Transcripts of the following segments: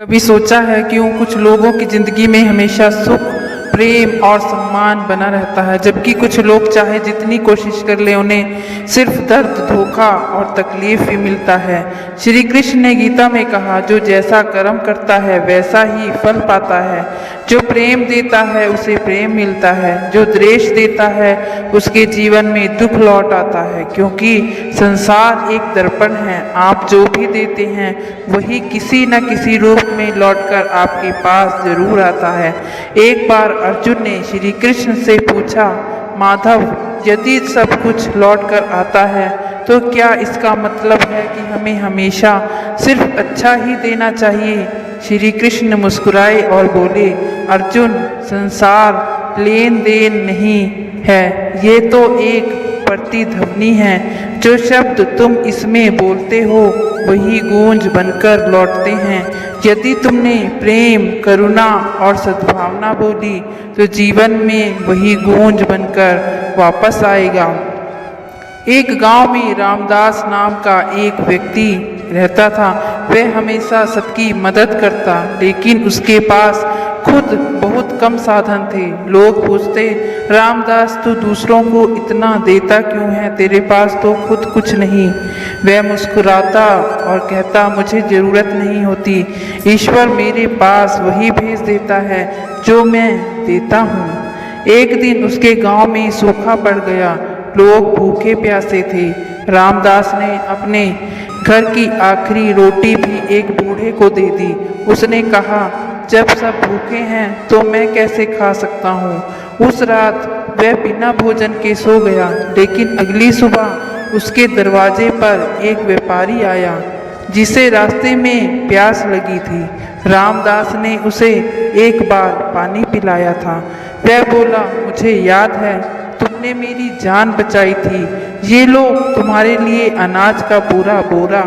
कभी सोचा है क्यों कुछ लोगों की जिंदगी में हमेशा सुख, प्रेम और सम्मान बना रहता है, जबकि कुछ लोग चाहे जितनी कोशिश कर ले उन्हें सिर्फ दर्द, धोखा और तकलीफ ही मिलता है। श्री कृष्ण ने गीता में कहा, जो जैसा कर्म करता है वैसा ही फल पाता है। जो प्रेम देता है उसे प्रेम मिलता है, जो द्वेष देता है उसके जीवन में दुख लौट आता है। क्योंकि संसार एक दर्पण है, आप जो भी देते हैं वही किसी न किसी रूप में लौटकर आपके पास जरूर आता है। एक बार अर्जुन ने श्री कृष्ण से पूछा, माधव, यदि सब कुछ लौट कर आता है तो क्या इसका मतलब है कि हमें हमेशा सिर्फ अच्छा ही देना चाहिए? श्री कृष्ण मुस्कुराए और बोले, अर्जुन, संसार लेन देन नहीं है, ये तो एक प्रतिध्वनि है। जो शब्द तुम इसमें बोलते हो वही गूंज बनकर लौटते हैं। यदि तुमने प्रेम, करुणा और सद्भावना बोली तो जीवन में वही गूंज बनकर वापस आएगा। एक गांव में रामदास नाम का एक व्यक्ति रहता था। वह हमेशा सबकी मदद करता, लेकिन उसके पास खुद बहुत कम साधन थे। लोग पूछते, रामदास, तू दूसरों को इतना देता क्यों है? तेरे पास तो खुद कुछ नहीं। वह मुस्कुराता और कहता, मुझे ज़रूरत नहीं होती, ईश्वर मेरे पास वही भेज देता है जो मैं देता हूँ। एक दिन उसके गांव में सूखा पड़ गया। लोग भूखे प्यासे थे। रामदास ने अपने घर की आखिरी रोटी भी एक बूढ़े को दे दी। उसने कहा, जब सब भूखे हैं तो मैं कैसे खा सकता हूँ। उस रात वह बिना भोजन के सो गया, लेकिन अगली सुबह उसके दरवाजे पर एक व्यापारी आया जिसे रास्ते में प्यास लगी थी। रामदास ने उसे एक बार पानी पिलाया था। वह बोला, मुझे याद है, तुमने मेरी जान बचाई थी, ये लो तुम्हारे लिए अनाज का पूरा बोरा।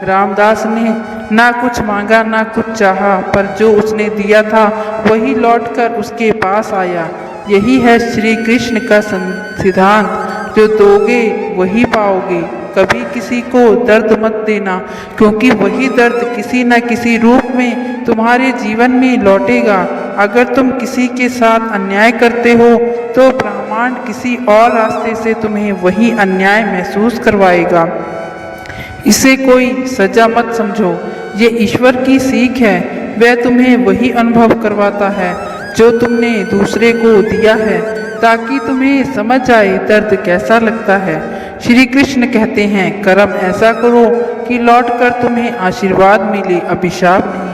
रामदास ने ना कुछ मांगा ना कुछ चाहा, पर जो उसने दिया था वही लौटकर उसके पास आया। यही है श्री कृष्ण का सिद्धांत, जो दोगे वही पाओगे। कभी किसी को दर्द मत देना, क्योंकि वही दर्द किसी न किसी रूप में तुम्हारे जीवन में लौटेगा। अगर तुम किसी के साथ अन्याय करते हो तो ब्रह्मांड किसी और रास्ते से तुम्हें वही अन्याय महसूस करवाएगा। इसे कोई सजा मत समझो, ये ईश्वर की सीख है। वह तुम्हें वही अनुभव करवाता है जो तुमने दूसरे को दिया है, ताकि तुम्हें समझ आए दर्द कैसा लगता है। श्री कृष्ण कहते हैं, कर्म ऐसा करो कि लौटकर तुम्हें आशीर्वाद मिले, अभिशाप नहीं।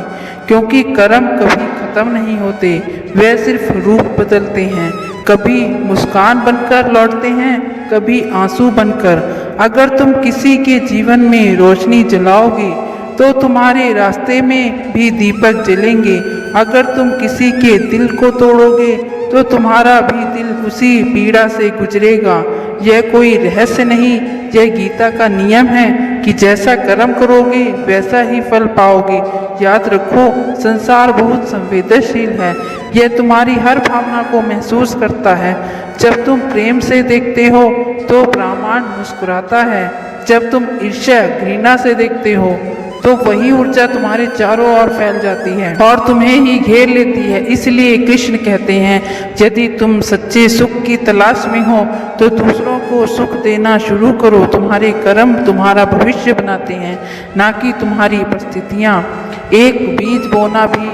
क्योंकि कर्म कभी खत्म नहीं होते, वे सिर्फ रूप बदलते हैं। कभी मुस्कान बनकर लौटते हैं, कभी आंसू बनकर। अगर तुम किसी के जीवन में रोशनी जलाओगे तो तुम्हारे रास्ते में भी दीपक जलेंगे। अगर तुम किसी के दिल को तोड़ोगे तो तुम्हारा भी दिल उसी पीड़ा से गुजरेगा। यह कोई रहस्य नहीं, यह गीता का नियम है कि जैसा कर्म करोगे वैसा ही फल पाओगे। याद रखो, संसार बहुत संवेदनशील है, यह तुम्हारी हर भावना को महसूस करता है। जब तुम प्रेम से देखते हो तो ब्रह्मांड मुस्कुराता है। जब तुम ईर्ष्या, घृणा से देखते हो तो वही ऊर्जा तुम्हारे चारों ओर फैल जाती है और तुम्हें ही घेर लेती है। इसलिए कृष्ण कहते हैं, यदि तुम सच्चे सुख की तलाश में हो तो दूसरों को सुख देना शुरू करो। तुम्हारे कर्म तुम्हारा भविष्य बनाते हैं, ना कि तुम्हारी परिस्थितियाँ। एक बीज बोना भी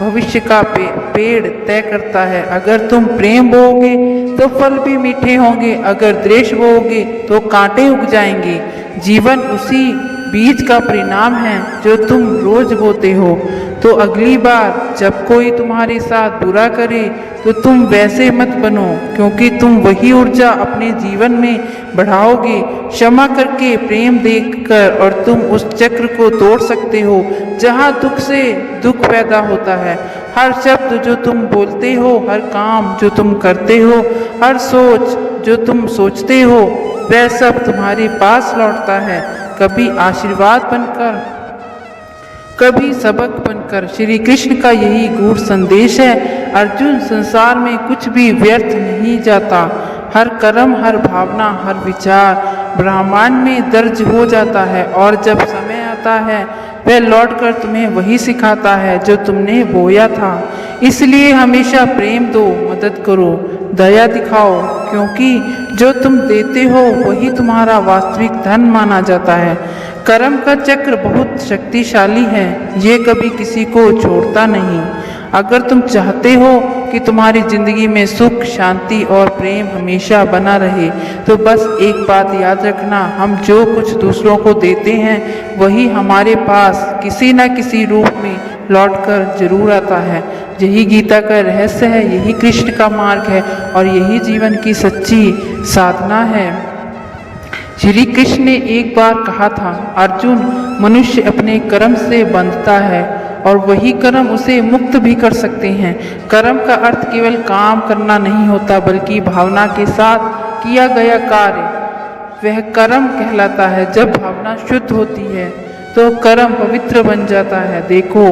भविष्य का पेड़ तय करता है। अगर तुम प्रेम बोओगे तो फल भी मीठे होंगे, अगर द्वेष बोओगे तो कांटे उग जाएंगे। जीवन उसी बीज का परिणाम है जो तुम रोज बोते हो। तो अगली बार जब कोई तुम्हारे साथ बुरा करे तो तुम वैसे मत बनो, क्योंकि तुम वही ऊर्जा अपने जीवन में बढ़ाओगे। क्षमा करके, प्रेम देकर और तुम उस चक्र को तोड़ सकते हो जहाँ दुख से दुख पैदा होता है। हर शब्द जो तुम बोलते हो, हर काम जो तुम करते हो, हर सोच जो तुम सोचते हो, वह सब तुम्हारे पास लौटता है, कभी आशीर्वाद बनकर, कभी सबक बनकर। श्री कृष्ण का यही गूढ़ संदेश है। अर्जुन, संसार में कुछ भी व्यर्थ नहीं जाता। हर कर्म, हर भावना, हर विचार ब्रह्मांड में दर्ज हो जाता है, और जब समय आता है वह लौटकर तुम्हें वही सिखाता है जो तुमने बोया था। इसलिए हमेशा प्रेम दो, मदद करो, दया दिखाओ, क्योंकि जो तुम देते हो वही तुम्हारा वास्तविक धन माना जाता है। कर्म का चक्र बहुत शक्तिशाली है, ये कभी किसी को छोड़ता नहीं। अगर तुम चाहते हो कि तुम्हारी जिंदगी में सुख, शांति और प्रेम हमेशा बना रहे, तो बस एक बात याद रखना, हम जो कुछ दूसरों को देते हैं वही हमारे पास किसी न किसी रूप में लौटकर जरूर आता है। यही गीता का रहस्य है, यही कृष्ण का मार्ग है और यही जीवन की सच्ची साधना है। श्री कृष्ण ने एक बार कहा था, अर्जुन, मनुष्य अपने कर्म से बंधता है और वही कर्म उसे मुक्त भी कर सकते हैं। कर्म का अर्थ केवल काम करना नहीं होता, बल्कि भावना के साथ किया गया कार्य वह कर्म कहलाता है। जब भावना शुद्ध होती है तो कर्म पवित्र बन जाता है। देखो,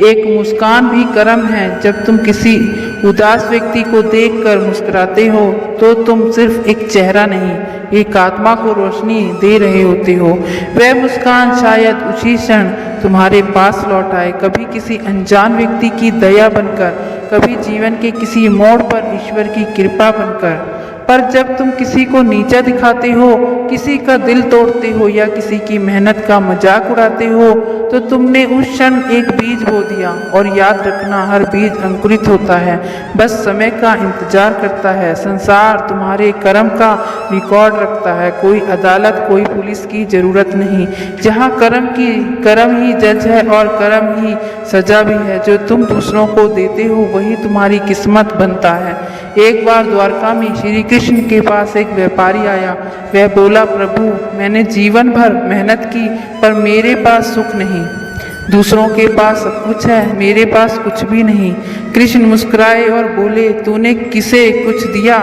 एक मुस्कान भी कर्म है। जब तुम किसी उदास व्यक्ति को देखकर मुस्कुराते हो तो तुम सिर्फ एक चेहरा नहीं, एक आत्मा को रोशनी दे रहे होते हो। वह मुस्कान शायद उसी क्षण तुम्हारे पास लौट आए, कभी किसी अनजान व्यक्ति की दया बनकर, कभी जीवन के किसी मोड़ पर ईश्वर की कृपा बनकर। पर जब तुम किसी को नीचा दिखाते हो, किसी का दिल तोड़ते हो या किसी की मेहनत का मजाक उड़ाते हो, तो तुमने उस क्षण एक बीज बो दिया। और याद रखना, हर बीज अंकुरित होता है, बस समय का इंतजार करता है। संसार तुम्हारे कर्म का रिकॉर्ड रखता है, कोई अदालत, कोई पुलिस की जरूरत नहीं। जहाँ कर्म ही जज है और कर्म ही सजा भी है। जो तुम दूसरों को देते हो वही तुम्हारी किस्मत बनता है। एक बार द्वारका में श्री कृष्ण के पास एक व्यापारी आया। वह बोला, प्रभु, मैंने जीवन भर मेहनत की पर मेरे पास सुख नहीं। दूसरों के पास सब कुछ है, मेरे पास कुछ भी नहीं। कृष्ण मुस्कुराए और बोले, तूने किसे कुछ दिया?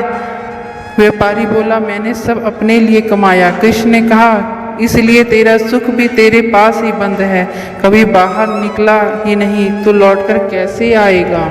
व्यापारी बोला, मैंने सब अपने लिए कमाया। कृष्ण ने कहा, इसलिए तेरा सुख भी तेरे पास ही बंद है। कभी बाहर निकला ही नहीं तो लौटकर कैसे आएगा?